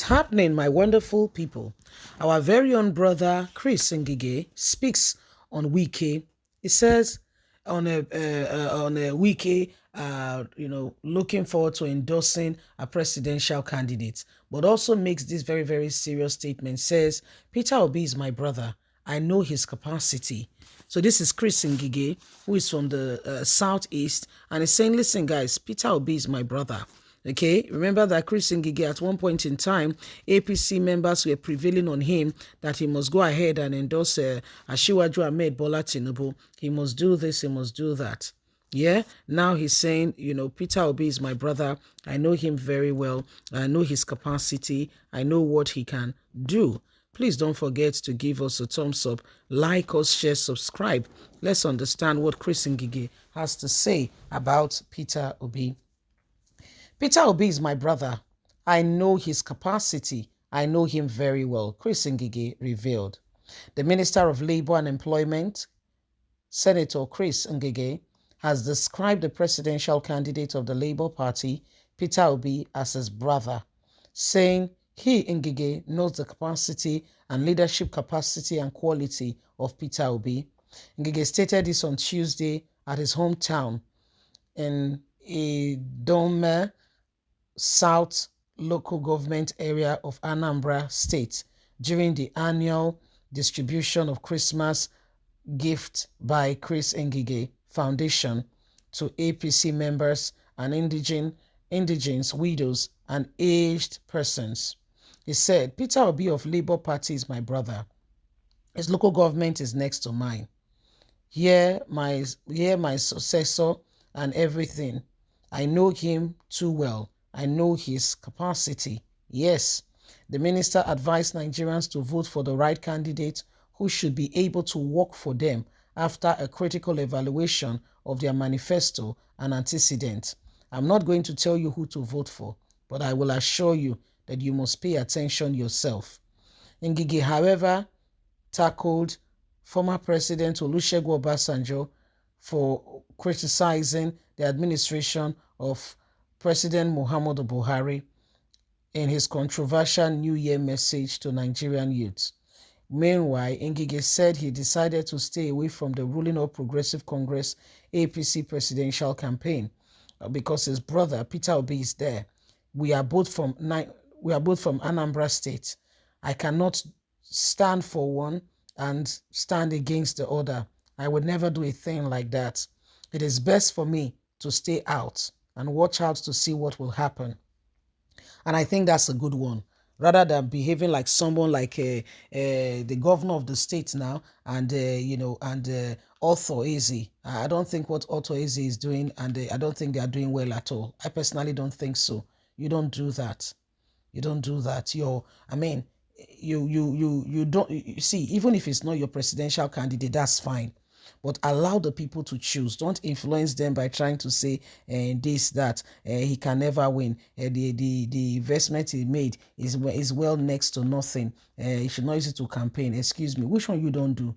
It's happening, my wonderful people. Our very own brother Chris Ngige speaks on Wiki. He says on a Wiki, looking forward to endorsing a presidential candidate, but also makes this very, very serious statement. Says Peter Obi is my brother. I know his capacity. So this is Chris Ngige, who is from the southeast, and he's saying, listen, guys, Peter Obi is my brother. Okay, remember that Chris Ngige, at one point in time, APC members were prevailing on him that he must go ahead and endorse Asiwaju Ahmed Bola Tinubu. He must do this, he must do that. Yeah, now he's saying, Peter Obi is my brother. I know him very well. I know his capacity. I know what he can do. Please don't forget to give us a thumbs up, like us, share, subscribe. Let's understand what Chris Ngige has to say about Peter Obi. Peter Obi is my brother. I know his capacity. I know him very well, Chris Ngige revealed. The Minister of Labour and Employment, Senator Chris Ngige, has described the presidential candidate of the Labour Party, Peter Obi, as his brother, saying he, Ngige, knows the capacity and leadership capacity and quality of Peter Obi. Ngige stated this on Tuesday at his hometown in Idome, South local government area of Anambra State during the annual distribution of Christmas gift by Chris Ngige Foundation to APC members and indigent widows and aged persons. He said, Peter Obi of Labour Party is my brother. His local government is next to mine. Hear my successor and everything. I know him too well. I know his capacity. Yes, the minister advised Nigerians to vote for the right candidate who should be able to work for them after a critical evaluation of their manifesto and antecedent. I'm not going to tell you who to vote for, but I will assure you that you must pay attention yourself. Ngige, however, tackled former President Olusegun Obasanjo for criticizing the administration of President Muhammadu Buhari in his controversial New Year message to Nigerian youths. Meanwhile, Ngige said he decided to stay away from the ruling All Progressive Congress APC presidential campaign because his brother Peter Obi is there. We are both from Anambra State. I cannot stand for one and stand against the other. I would never do a thing like that. It is best for me to stay out and watch out to see what will happen. And I think that's a good one. Rather than behaving like someone like the governor of the state now and, Otto Eze. I don't think what Otto Eze is doing, and I don't think they are doing well at all. I personally don't think so. You don't do that. You don't do that. You don't, you see, even if it's not your presidential candidate, that's fine. But allow the people to choose. Don't influence them by trying to say this, that, he can never win. The investment he made is well next to nothing. He should not use it to campaign. Excuse me. Which one you don't do?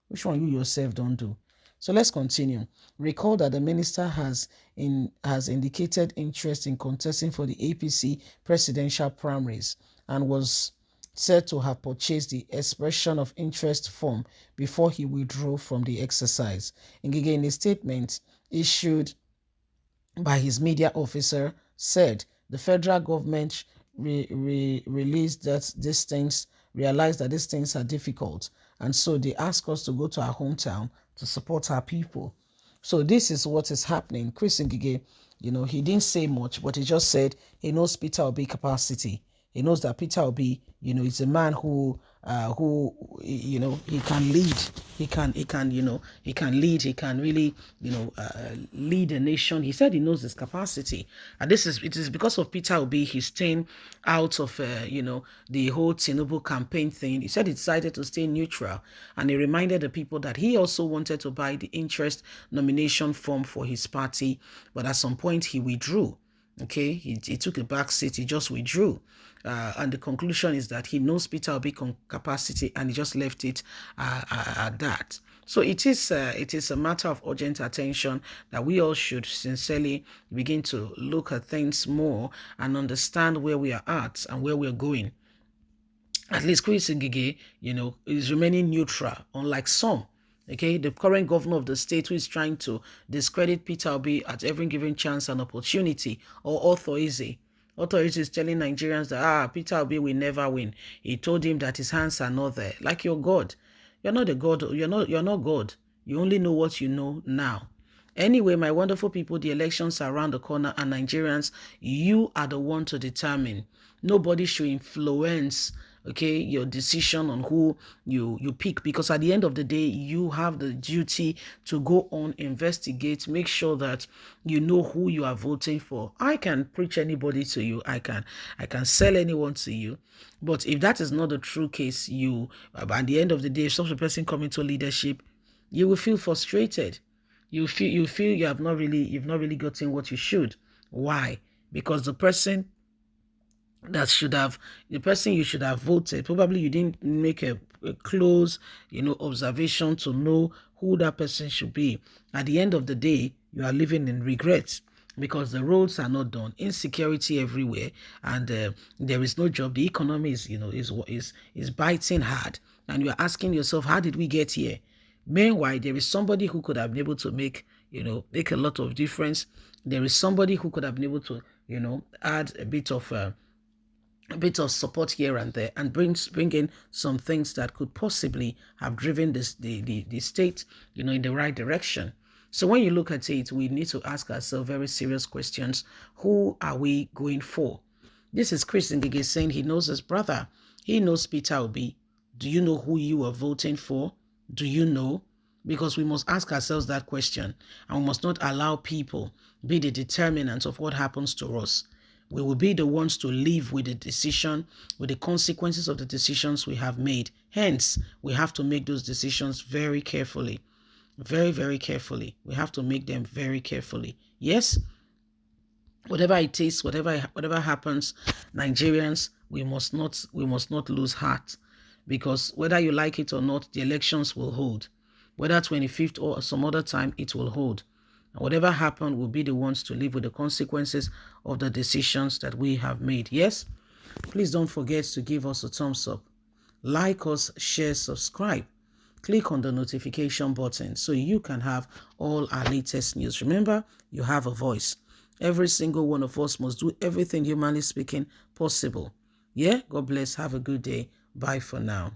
Which one you yourself don't do? So let's continue. Recall that the minister has indicated interest in contesting for the APC presidential primaries and was said to have purchased the expression of interest form before he withdrew from the exercise. Ngige, in a statement issued by his media officer, said the federal government realized that these things are difficult, and so they asked us to go to our hometown to support our people. So this is what is happening. Chris Ngige, he didn't say much, but he just said he knows Peter Obi capacity. He knows that Peter Obi, is a man who he can lead. He can lead. He can really, lead a nation. He said he knows his capacity. And it is because of Peter Obi he's staying out of, the whole Tinubu campaign thing. He said he decided to stay neutral. And he reminded the people that he also wanted to buy the interest nomination form for his party. But at some point he withdrew. Okay, he took a back seat, he just withdrew. And the conclusion is that he knows Peter Obi capacity and he just left it at that. So it is a matter of urgent attention that we all should sincerely begin to look at things more and understand where we are at and where we're going. At least Chris Ngige, is remaining neutral, unlike some. Okay, the current governor of the state who is trying to discredit Peter Obi at every given chance and opportunity, or Arthur Eze. Arthur Eze is telling Nigerians that Peter Obi will never win. He told him that his hands are not there. Like you're God. You're not a God. You're not God. You only know what you know now. Anyway, my wonderful people, the elections are around the corner, and Nigerians, you are the one to determine. Nobody should influence, okay, your decision on who you pick, because at the end of the day, you have the duty to go on, investigate, make sure that you know who you are voting for. I can preach anybody to you. I can sell anyone to you. But if that is not the true case, at the end of the day, if such a person come into leadership, you will feel frustrated. You feel you've not really gotten what you should. Why? Because the person you should have voted, probably you didn't make a close observation to know who that person should be. At the end of the day, you are living in regret because the roads are not done, insecurity everywhere, and there is no job. The economy is biting hard, and you are asking yourself, how did we get here? Meanwhile, there is somebody who could have been able to make a lot of difference. There is somebody who could have been able to add a bit of support here and there, and bring in some things that could possibly have driven the state in the right direction. So when you look at it, we need to ask ourselves very serious questions. Who are we going for? This is Chris Ngige saying he knows his brother. He knows Peter Obi. Do you know who you are voting for? Do you know? Because we must ask ourselves that question, and we must not allow people be the determinants of what happens to us. We will be the ones to live with the decision, with the consequences of the decisions we have made. Hence, we have to make those decisions very carefully. Very, very carefully. We have to make them very carefully. Yes, whatever it is, whatever happens, Nigerians, we must not lose heart, because whether you like it or not, the elections will hold. Whether 25th or some other time, it will hold. And whatever happened, we'll be the ones to live with the consequences of the decisions that we have made. Yes, please don't forget to give us a thumbs up, like us, share, subscribe. Click on the notification button so you can have all our latest news. Remember, you have a voice. Every single one of us must do everything, humanly speaking, possible. Yeah, God bless. Have a good day. Bye for now.